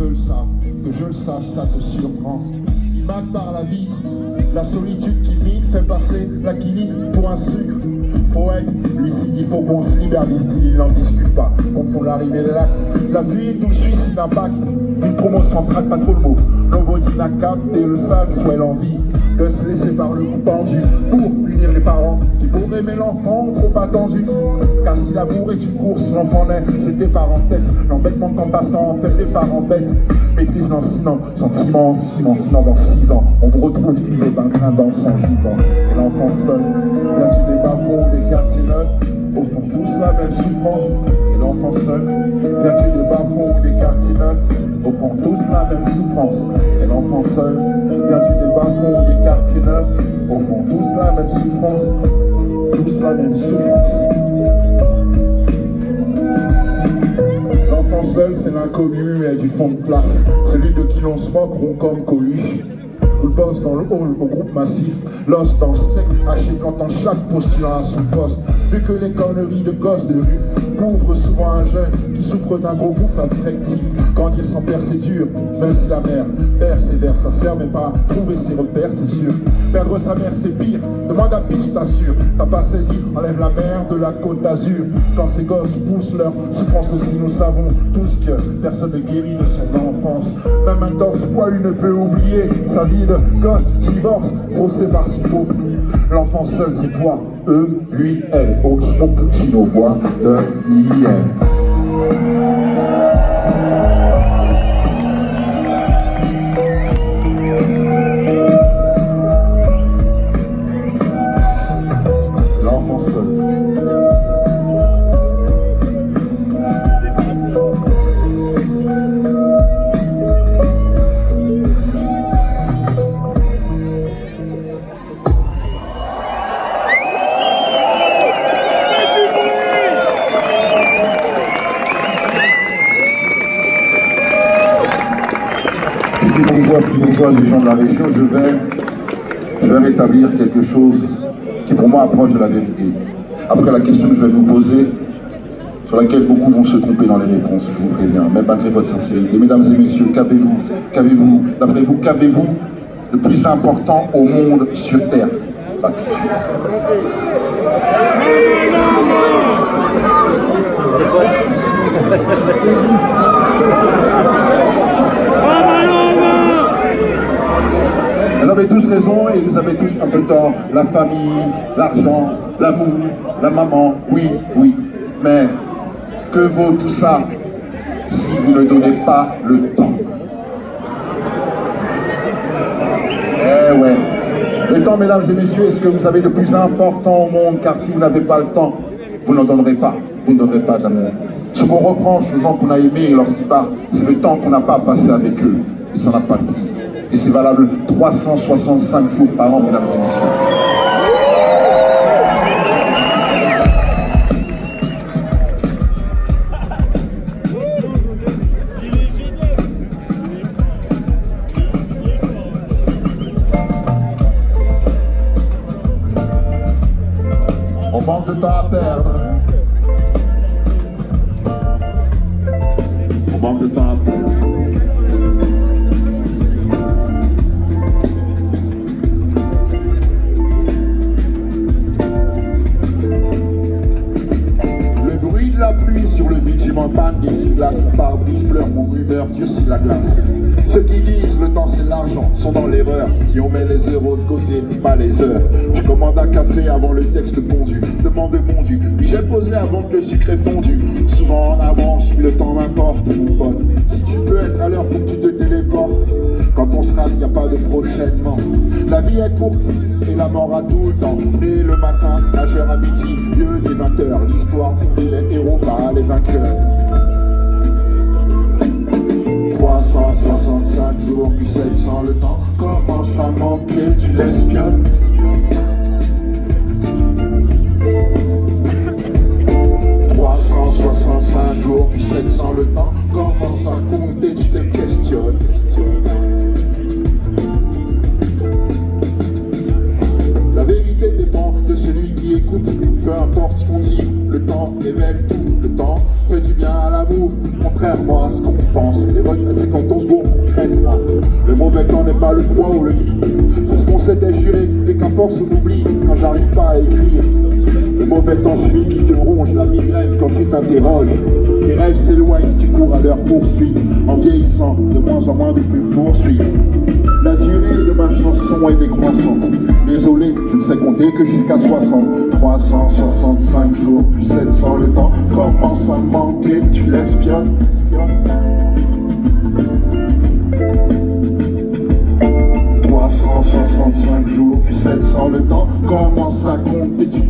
eux le savent. Que je le sache, ça te surprend. Il mate par la vitre, la solitude qui mine fait passer la quinine pour un sucre. Faut être lucide, il faut qu'on se libère des styles, il n'en discute pas. Confond l'arrivée de l'acte, la fuite ou le suicide impact. Une promo sans traque, pas trop le mot. L'envodine a capté le sale, soit l'envie de se laisser par le coup pendu pour punir les parents qui pourraient aimer l'enfant trop attendu. Car si l'amour est une course, l'enfant naît, c'est tes parents tête. L'embêtement qu'en passe-temps en fait des parents bêtes. Maîtrise lancinant, sentiment sinon dans 6 ans on vous retrouve si les bains dans le sang gisant. Et l'enfant seul, là-dessus des bas-fonds, des quartiers neufs, au fond tous la même souffrance. Et l'enfant seul, là-dessus des bas-fonds, des quartiers neufs, au fond tous la même souffrance. Et l'enfant seul, là-dessus des bas-fonds, des quartiers neufs, au fond tous la même souffrance. Tous la même souffrance. L'enfant seul, c'est l'inconnu et du fond de classe, celui de qui l'on se moque, rond comme Coluche. Ou le boss dans le hall, au groupe massif, l'os dans le sec, haché plantant chaque postulant à son poste. Vu que les conneries de gosses de rue couvrent souvent un jeune qui souffre d'un gros gouffre affectif. Grandir sans père c'est dur, même si la mère persévère, ça sert même pas à trouver ses repères, c'est sûr. Perdre sa mère c'est pire, demande à Pitch, t'assure. T'as pas saisi, enlève la mer de la côte d'Azur. Quand ces gosses poussent leur souffrance aussi, nous savons tous que personne ne guérit de son enfance. Même un torse poilu ne peut oublier sa vie de gosse du divorce, brossé par son beau. L'enfant seul c'est toi, eux, lui, elle, au qui nos voix de l'IL. L'enfant seul. Bourgeois, les gens de la région, je vais rétablir quelque chose qui pour moi approche de la vérité. Après la question que je vais vous poser, sur laquelle beaucoup vont se tromper dans les réponses, je vous préviens, même malgré votre sincérité. Mesdames et messieurs, qu'avez-vous, d'après vous, qu'avez-vous le plus important au monde sur Terre? Pas tout de suite. Vous avez tous raison et vous avez tous un peu tort. La famille, l'argent, l'amour, la maman, oui, mais que vaut tout ça si vous ne donnez pas le temps? Eh ouais. Le temps, mesdames et messieurs, est ce que vous avez le plus important au monde, car si vous n'avez pas le temps, vous n'en donnerez pas. Vous ne donnerez pas d'amour. Ce qu'on reproche aux gens qu'on a aimés lorsqu'ils partent, c'est le temps qu'on n'a pas passé avec eux. Et ça n'a pas de prix. Et c'est valable 365 jours par an, mesdames et messieurs. On manque de temps à perdre. On manque de temps à perdre. La pluie sur le bitume en panne, des glaces, mon pare-brise pleure, mon humeur durcit la glace. Ceux qui disent le temps c'est l'argent sont dans l'erreur. Si on met les euros de côté, pas les heures. Je commande un café avant le texte pondu, demande mon dû, puis j'ai posé avant que le sucre est fondu. Souvent en avance, le temps m'importe mon pote. Si tu peux être à l'heure, faut que tu te téléportes. Quand on se rate, y a pas de prochainement. La vie est courte et la mort a tout le temps. Né le matin, nageur à midi, lieu des 20h. L'histoire oublie les héros, pas les vainqueurs. 365 jours, puis 700 le temps commence à manquer, tu l'espionnes. Jours, puis 700 le temps commence à compter, tu te questionnes. La vérité dépend de celui qui écoute, peu importe ce qu'on dit, le temps révèle tout, le temps fait du bien à l'amour, contrairement à ce qu'on pense. Les regrets c'est quand on se bourre qu'on crête. Le mauvais temps n'est pas le froid ou le lit. C'est ce qu'on s'était juré, et qu'à force on oublie quand j'arrive pas à écrire. Le mauvais temps, celui qui te ronge, la migraine quand tu t'interroges. Tes rêves s'éloignent, tu cours à leur poursuite. En vieillissant, de moins en moins de plus poursuivre. La durée de ma chanson est décroissante. Désolé, je ne sais compter que jusqu'à 60. 365 jours, puis 700 le temps commence à manquer, tu l'espionnes. 365 jours, puis 700 le temps commence à compter, tu